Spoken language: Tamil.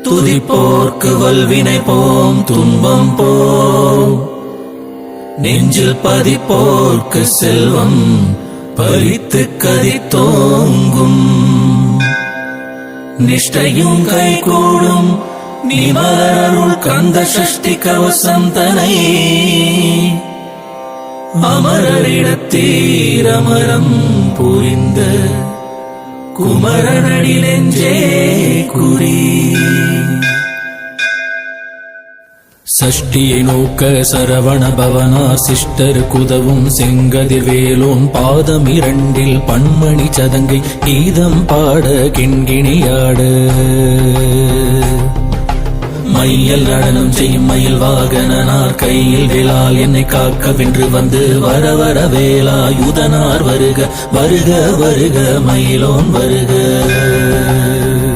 துதிப்போர்க்கு வல்வினை போம் துன்பம் போம், நெஞ்சில் பதிப்போர்க்கு செல்வம் பறித்து கதித்தோங்கும். நிஷ்டையும் கைகூடும் நீ மலரருள் கந்த சஷ்டி கவசம் தனை, அமரரிடத்தீரமரம் புரிந்த குமரனடி நெஞ்சே குறி. சஷ்டியை நோக்க சரவண பவனார் சிஷ்டர் குதவும் செங்கதிர் வேலோன் பாதம் இரண்டில் பன்மணி சதங்கை கீதம் பாட கிண்கிணியாட. மையல் நடனம் செய்யும் மயில் வாகனார் கையில் வேளால் என்னை காக்க வென்று வந்து வர வர வேலாயுதனார் வருக வருக வருக மயிலோன் வருக.